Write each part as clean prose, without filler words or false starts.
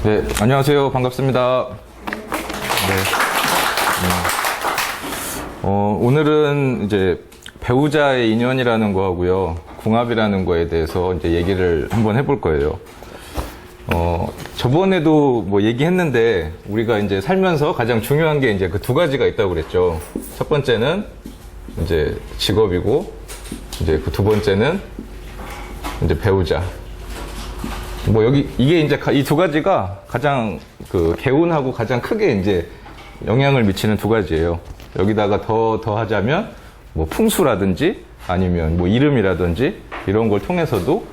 네, 안녕하세요. 반갑습니다. 네. 오늘은 이제 배우자의 인연이라는 거하고요, 궁합이라는 거에 대해서 이제 얘기를 한번 해볼 거예요. 저번에도 뭐 얘기했는데, 우리가 이제 살면서 가장 중요한 게 이제 그 두 가지가 있다고 그랬죠. 첫 번째는 이제 직업이고, 이제 그 두 번째는 이제 배우자. 뭐 이게 이제 이 두 가지가 가장 그 개운하고 가장 크게 이제 영향을 미치는 두 가지예요. 여기다가 더하자면 뭐 풍수라든지 아니면 뭐 이름이라든지 이런 걸 통해서도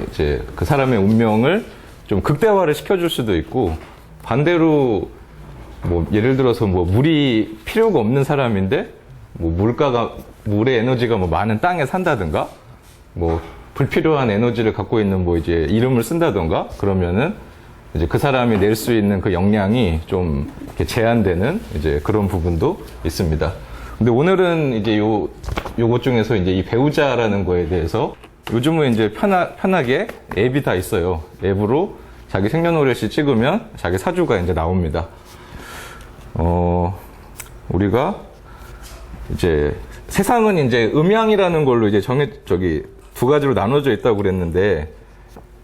이제 그 사람의 운명을 좀 극대화를 시켜줄 수도 있고, 반대로 뭐 예를 들어서 뭐 물이 필요가 없는 사람인데 뭐 물의 에너지가 뭐 많은 땅에 산다든가, 뭐 불필요한 에너지를 갖고 있는 뭐 이제 이름을 쓴다던가, 그러면은 이제 그 사람이 낼 수 있는 그 역량이 좀 이렇게 제한되는 이제 그런 부분도 있습니다. 근데 오늘은 이제 요것 중에서 이제 이 배우자라는 거에 대해서, 요즘은 이제 편하게 앱이 다 있어요. 앱으로 자기 생년월일시 찍으면 자기 사주가 이제 나옵니다. 우리가 이제 세상은 이제 음양이라는 걸로 이제 두 가지로 나눠져 있다고 그랬는데,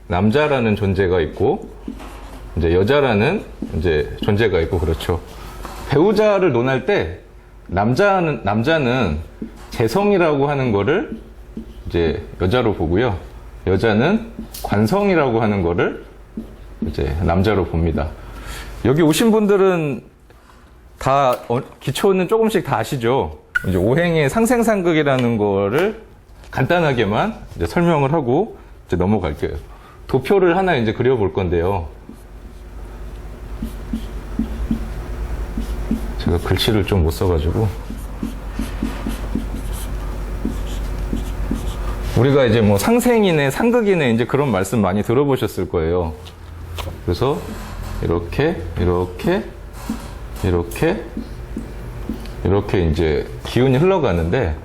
남자라는 존재가 있고 이제 여자라는 이제 존재가 있고, 그렇죠. 배우자를 논할 때 남자는 재성이라고 하는 거를 이제 여자로 보고요, 여자는 관성이라고 하는 거를 이제 남자로 봅니다. 여기 오신 분들은 다 기초는 조금씩 다 아시죠? 이제 오행의 상생상극이라는 거를 간단하게만 이제 설명을 하고 이제 넘어갈게요. 도표를 하나 이제 그려볼 건데요. 제가 글씨를 좀 못 써가지고. 우리가 이제 뭐 상생이네, 상극이네, 이제 그런 말씀 많이 들어보셨을 거예요. 그래서 이렇게 이제 기운이 흘러가는데,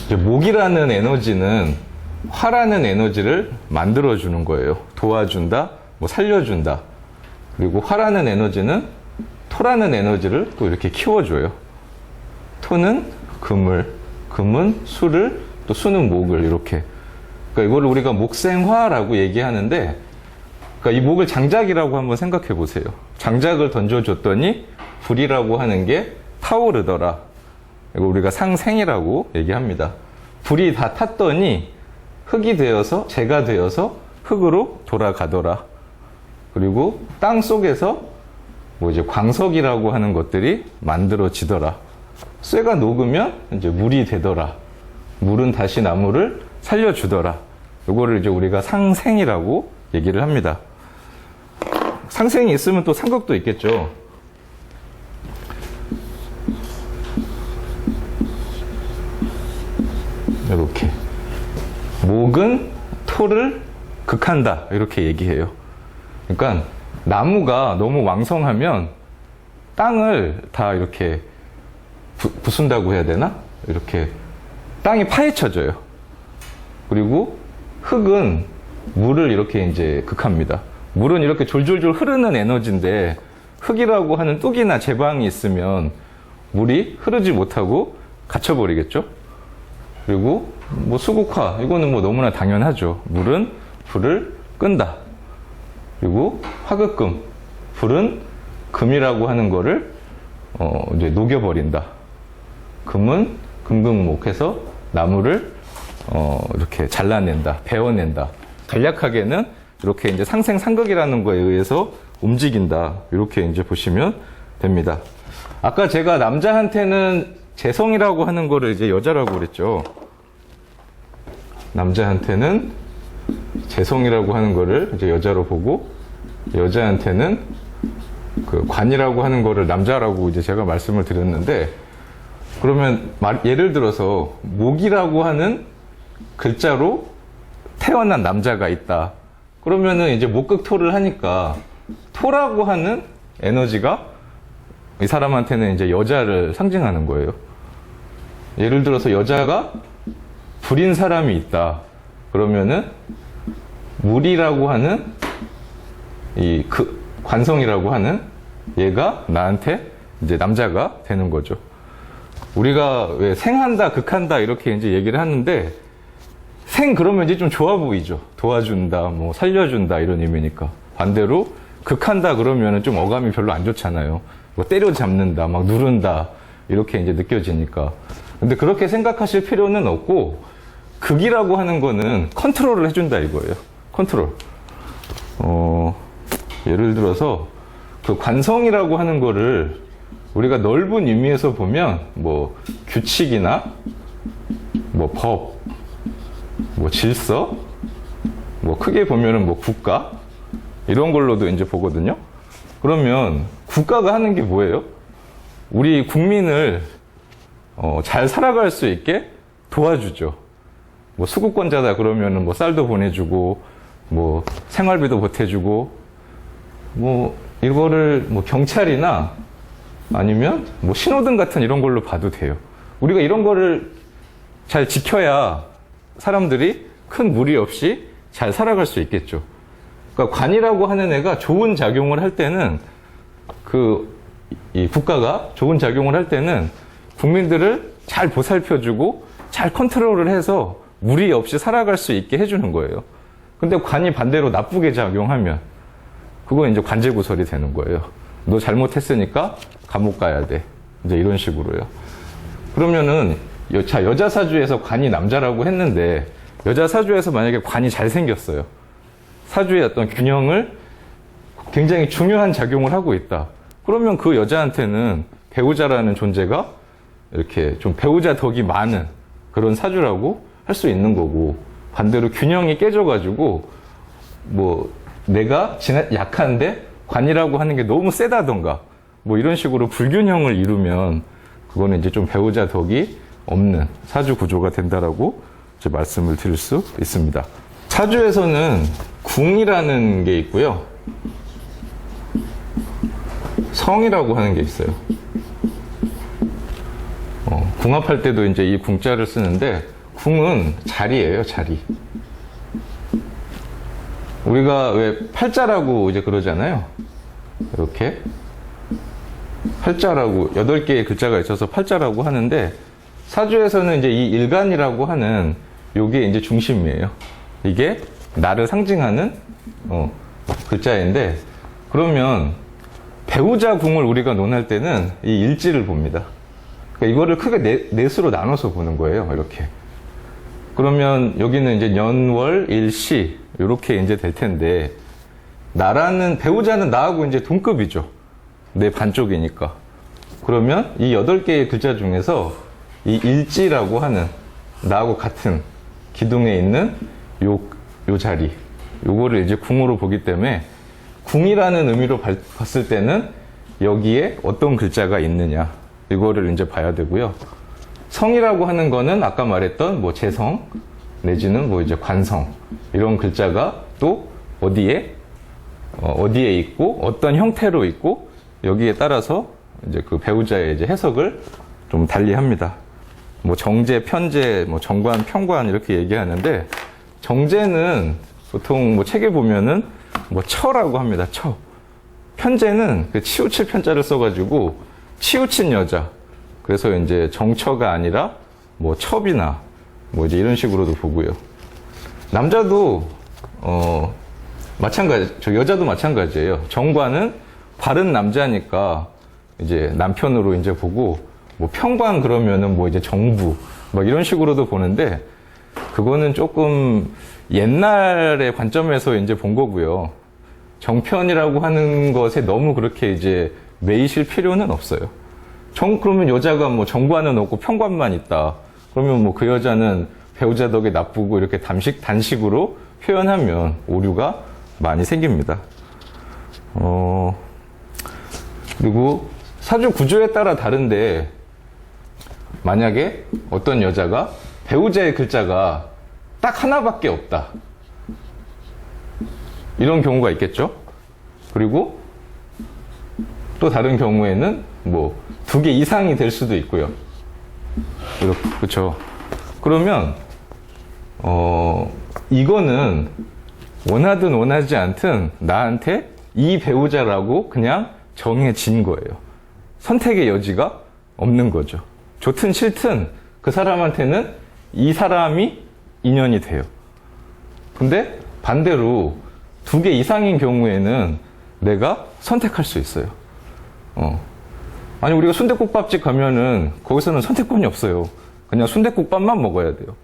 이제 목이라는 에너지는 화라는 에너지를 만들어주는 거예요. 도와준다, 뭐 살려준다. 그리고 화라는 에너지는 토라는 에너지를 또 이렇게 키워줘요. 토는 금은 수를, 또 수는 목을, 이렇게. 그러니까 이걸 우리가 목생화라고 얘기하는데, 그러니까 이 목을 장작이라고 한번 생각해 보세요. 장작을 던져줬더니 불이라고 하는 게 타오르더라. 이거 우리가 상생이라고 얘기합니다. 불이 다 탔더니 흙이 되어서, 재가 되어서 흙으로 돌아가더라. 그리고 땅 속에서 뭐 이제 광석이라고 하는 것들이 만들어지더라. 쇠가 녹으면 이제 물이 되더라. 물은 다시 나무를 살려주더라. 이거를 이제 우리가 상생이라고 얘기를 합니다. 상생이 있으면 또 상극도 있겠죠. 이렇게 목은 토를 극한다, 이렇게 얘기해요. 그러니까 나무가 너무 왕성하면 땅을 다 이렇게 부순다고 해야 되나? 이렇게 땅이 파헤쳐져요. 그리고 흙은 물을 이렇게 이제 극합니다. 물은 이렇게 졸졸졸 흐르는 에너지인데, 흙이라고 하는 뚝이나 제방이 있으면 물이 흐르지 못하고 갇혀버리겠죠? 그리고 뭐 수국화, 이거는 뭐 너무나 당연하죠. 물은 불을 끈다. 그리고 화극금, 불은 금이라고 하는 거를 이제 녹여버린다. 금은 금극목해서 나무를 이렇게 잘라낸다, 베어낸다. 간략하게는 이렇게 이제 상생상극이라는 거에 의해서 움직인다, 이렇게 이제 보시면 됩니다. 아까 제가 남자한테는 재성이라고 하는 거를 이제 여자라고 그랬죠. 남자한테는 재성이라고 하는 거를 이제 여자로 보고, 여자한테는 그 관이라고 하는 거를 남자라고 이제 제가 말씀을 드렸는데, 그러면 예를 들어서 목이라고 하는 글자로 태어난 남자가 있다. 그러면은 이제 목극토를 하니까 토라고 하는 에너지가 이 사람한테는 이제 여자를 상징하는 거예요. 예를 들어서 여자가 불인 사람이 있다. 그러면은 물이라고 하는 이 관성이라고 하는 얘가 나한테 이제 남자가 되는 거죠. 우리가 왜 생한다, 극한다 이렇게 이제 얘기를 하는데 생 그러면 이제 좀 좋아 보이죠. 도와준다, 뭐 살려준다 이런 의미니까. 반대로 극한다 그러면은 좀 어감이 별로 안 좋잖아요. 뭐 때려잡는다, 막 누른다 이렇게 이제 느껴지니까. 근데 그렇게 생각하실 필요는 없고 극이라고 하는 거는 컨트롤을 해준다 이거예요. 컨트롤. 예를 들어서 그 관성이라고 하는 거를 우리가 넓은 의미에서 보면 뭐 규칙이나 뭐 법, 뭐 질서, 뭐 크게 보면은 뭐 국가 이런 걸로도 이제 보거든요. 그러면 국가가 하는 게 뭐예요? 우리 국민을 잘 살아갈 수 있게 도와주죠. 뭐 수급권자다 그러면은 뭐 쌀도 보내주고 뭐 생활비도 보태주고 뭐 이거를 뭐 경찰이나 아니면 뭐 신호등 같은 이런 걸로 봐도 돼요. 우리가 이런 거를 잘 지켜야 사람들이 큰 무리 없이 잘 살아갈 수 있겠죠. 그러니까 관이라고 하는 애가 좋은 작용을 할 때는 이 국가가 좋은 작용을 할 때는 국민들을 잘 보살펴주고 잘 컨트롤을 해서 무리 없이 살아갈 수 있게 해주는 거예요. 근데 관이 반대로 나쁘게 작용하면 그건 이제 관제구설이 되는 거예요. 너 잘못했으니까 감옥 가야 돼. 이제 이런 식으로요. 그러면은 여자 사주에서 관이 남자라고 했는데 여자 사주에서 만약에 관이 잘생겼어요. 사주의 어떤 균형을 굉장히 중요한 작용을 하고 있다. 그러면 그 여자한테는 배우자라는 존재가 이렇게 좀 배우자 덕이 많은 그런 사주라고 할 수 있는 거고, 반대로 균형이 깨져가지고 뭐 내가 약한데 관이라고 하는 게 너무 세다던가 뭐 이런 식으로 불균형을 이루면 그거는 이제 좀 배우자 덕이 없는 사주 구조가 된다라고 이제 말씀을 드릴 수 있습니다. 사주에서는 궁이라는 게 있고요. 성이라고 하는 게 있어요. 궁합할 때도 이제 이 궁자를 쓰는데 궁은 자리예요, 자리. 우리가 왜 팔자라고 이제 그러잖아요. 이렇게. 팔자라고, 8개의 글자가 있어서 팔자라고 하는데, 사주에서는 이제 이 일간이라고 하는 요게 이제 중심이에요. 이게 나를 상징하는, 글자인데, 그러면 배우자 궁을 우리가 논할 때는 이 일지를 봅니다. 그러니까 이거를 크게 넷으로 나눠서 보는 거예요, 이렇게. 그러면 여기는 이제 년, 월, 일, 시, 이렇게 이제 될 텐데, 나라는, 배우자는 나하고 이제 동급이죠. 내 반쪽이니까. 그러면 이 8개의 글자 중에서 이 일지라고 하는 나하고 같은 기둥에 있는 요 자리, 요거를 이제 궁으로 보기 때문에 궁이라는 의미로 봤을 때는 여기에 어떤 글자가 있느냐, 이거를 이제 봐야 되고요. 성이라고 하는 거는 아까 말했던 뭐 재성 내지는 뭐 이제 관성 이런 글자가 또 어디에 있고 어떤 형태로 있고 여기에 따라서 이제 그 배우자의 이제 해석을 좀 달리 합니다. 뭐 정제, 편제, 뭐 정관, 편관 이렇게 얘기하는데 정제는 보통 뭐 책에 보면은 뭐 처라고 합니다. 처. 편제는 그 치우칠 편자를 써가지고 치우친 여자. 그래서 이제 정처가 아니라 뭐 첩이나 뭐 이제 이런 식으로도 보고요. 남자도 여자도 마찬가지예요. 정관은 바른 남자니까 이제 남편으로 이제 보고, 뭐 편관 그러면은 뭐 이제 정부 뭐 이런 식으로도 보는데 그거는 조금 옛날의 관점에서 이제 본 거고요. 정편이라고 하는 것에 너무 그렇게 이제 매이실 필요는 없어요. 그러면 여자가 뭐 정관은 없고 편관만 있다. 그러면 뭐 그 여자는 배우자 덕에 나쁘고 이렇게 단식으로 표현하면 오류가 많이 생깁니다. 그리고 사주 구조에 따라 다른데 만약에 어떤 여자가 배우자의 글자가 딱 하나밖에 없다. 이런 경우가 있겠죠? 그리고 또 다른 경우에는 뭐 2개 이상이 될 수도 있고요. 그렇죠. 그러면 이거는 원하든 원하지 않든 나한테 이 배우자라고 그냥 정해진 거예요. 선택의 여지가 없는 거죠. 좋든 싫든 그 사람한테는 이 사람이 인연이 돼요. 근데 반대로 2개 이상인 경우에는 내가 선택할 수 있어요. 아니, 우리가 순댓국밥집 가면은 거기서는 선택권이 없어요. 그냥 순댓국밥만 먹어야 돼요.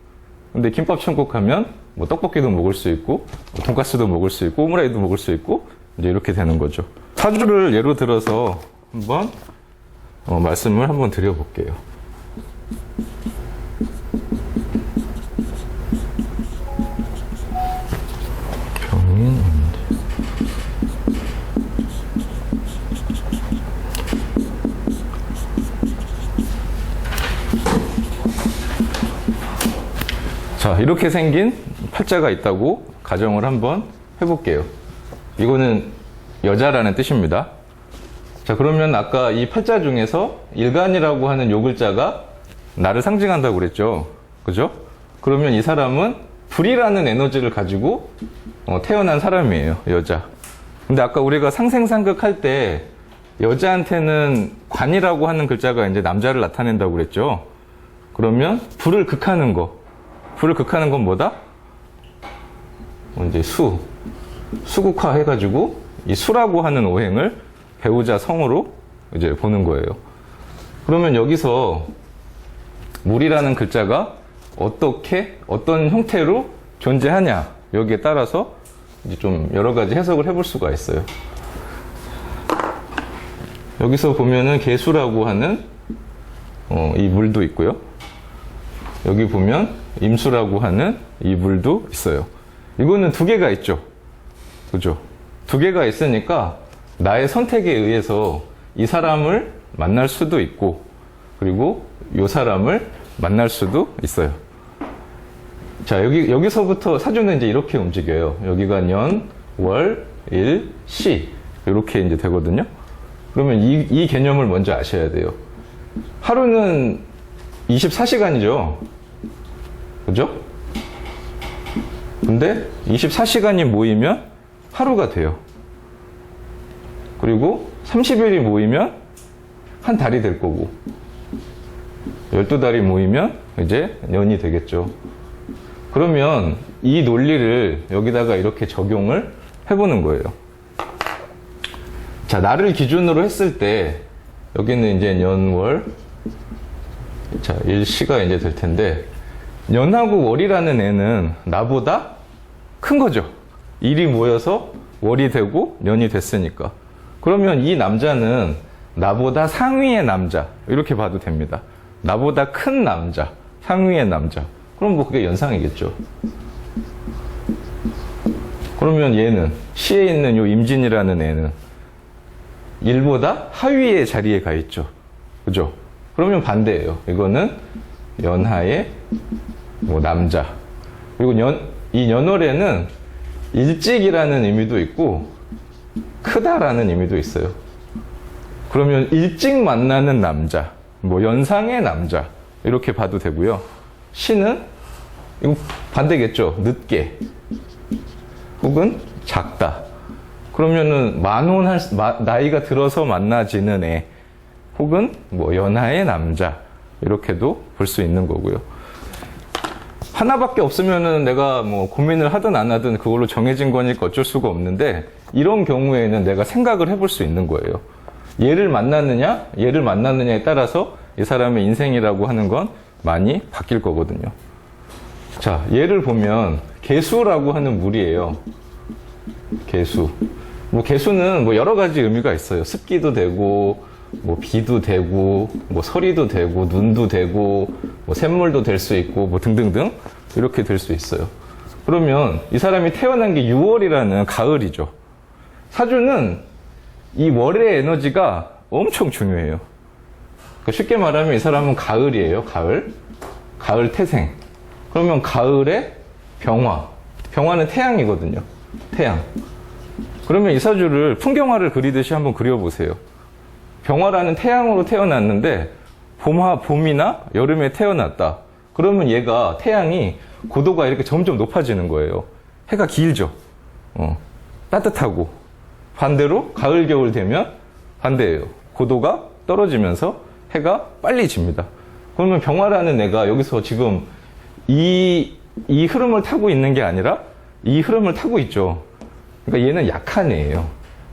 근데 김밥 천국 가면 뭐 떡볶이도 먹을 수 있고, 뭐 돈가스도 먹을 수 있고, 오므라이도 먹을 수 있고, 이제 이렇게 되는 거죠. 사주를 예로 들어서 한번 말씀을 한번 드려볼게요. 병인 언니. 자, 이렇게 생긴 팔자가 있다고 가정을 한번 해볼게요. 이거는 여자라는 뜻입니다. 자, 그러면 아까 이 팔자 중에서 일간이라고 하는 요 글자가 나를 상징한다고 그랬죠. 그죠? 그러면 이 사람은 불이라는 에너지를 가지고 태어난 사람이에요. 여자. 근데 아까 우리가 상생상극 할 때 여자한테는 관이라고 하는 글자가 이제 남자를 나타낸다고 그랬죠. 그러면 불을 극하는 거. 불을 극하는 건 뭐다? 이제 수국화 해가지고 이 수라고 하는 오행을 배우자 성으로 이제 보는 거예요. 그러면 여기서 물이라는 글자가 어떤 형태로 존재하냐, 여기에 따라서 이제 좀 여러 가지 해석을 해볼 수가 있어요. 여기서 보면은 개수라고 하는 이 물도 있고요. 여기 보면 임수라고 하는 이 물도 있어요. 이거는 2개가 있죠. 그죠? 2개가 있으니까 나의 선택에 의해서 이 사람을 만날 수도 있고, 그리고 이 사람을 만날 수도 있어요. 자, 여기서부터 사주는 이제 이렇게 움직여요. 여기가 년, 월, 일, 시. 이렇게 이제 되거든요. 그러면 이 개념을 먼저 아셔야 돼요. 하루는 24시간이죠. 그죠? 근데 24시간이 모이면 하루가 돼요. 그리고 30일이 모이면 한 달이 될 거고, 12달이 모이면 이제 년이 되겠죠. 그러면 이 논리를 여기다가 이렇게 적용을 해보는 거예요. 자, 나를 기준으로 했을 때 여기는 이제 년월, 자, 일시가 이제 될 텐데, 년하고 월이라는 애는 나보다 큰 거죠. 일이 모여서 월이 되고 년이 됐으니까. 그러면 이 남자는 나보다 상위의 남자, 이렇게 봐도 됩니다. 나보다 큰 남자, 상위의 남자. 그럼 뭐 그게 연상이겠죠. 그러면 얘는 시에 있는 요 임진이라는 애는 일보다 하위의 자리에 가 있죠. 그죠? 그러면 반대예요. 이거는 연하의 뭐 남자. 그리고 이 년월에는 일찍이라는 의미도 있고 크다라는 의미도 있어요. 그러면 일찍 만나는 남자, 뭐 연상의 남자, 이렇게 봐도 되고요. 시는 이거 반대겠죠. 늦게 혹은 작다. 그러면은 나이가 들어서 만나지는 애, 혹은 뭐 연하의 남자, 이렇게도 볼 수 있는 거고요. 하나밖에 없으면은 내가 뭐 고민을 하든 안 하든 그걸로 정해진 거니까 어쩔 수가 없는데, 이런 경우에는 내가 생각을 해볼 수 있는 거예요. 얘를 만났느냐에 따라서 이 사람의 인생이라고 하는 건 많이 바뀔 거거든요. 자, 얘를 보면 개수라고 하는 물이에요. 개수. 뭐 개수는 뭐 여러 가지 의미가 있어요. 습기도 되고, 뭐 비도 되고, 뭐 서리도 되고, 눈도 되고, 뭐 샘물도 될 수 있고, 뭐 등등등 이렇게 될 수 있어요. 그러면 이 사람이 태어난 게 6월이라는 가을이죠. 사주는 이 월의 에너지가 엄청 중요해요. 그러니까 쉽게 말하면 이 사람은 가을이에요. 가을 태생. 그러면 가을에 병화. 병화는 태양이거든요. 태양. 그러면 이 사주를 풍경화를 그리듯이 한번 그려보세요. 병화라는 태양으로 태어났는데 봄이나 여름에 태어났다. 그러면 얘가 태양이 고도가 이렇게 점점 높아지는 거예요. 해가 길죠. 따뜻하고, 반대로 가을, 겨울 되면 반대예요. 고도가 떨어지면서 해가 빨리 집니다. 그러면 병화라는 애가 여기서 지금 이 흐름을 타고 있는 게 아니라 이 흐름을 타고 있죠. 그러니까 얘는 약한 애예요.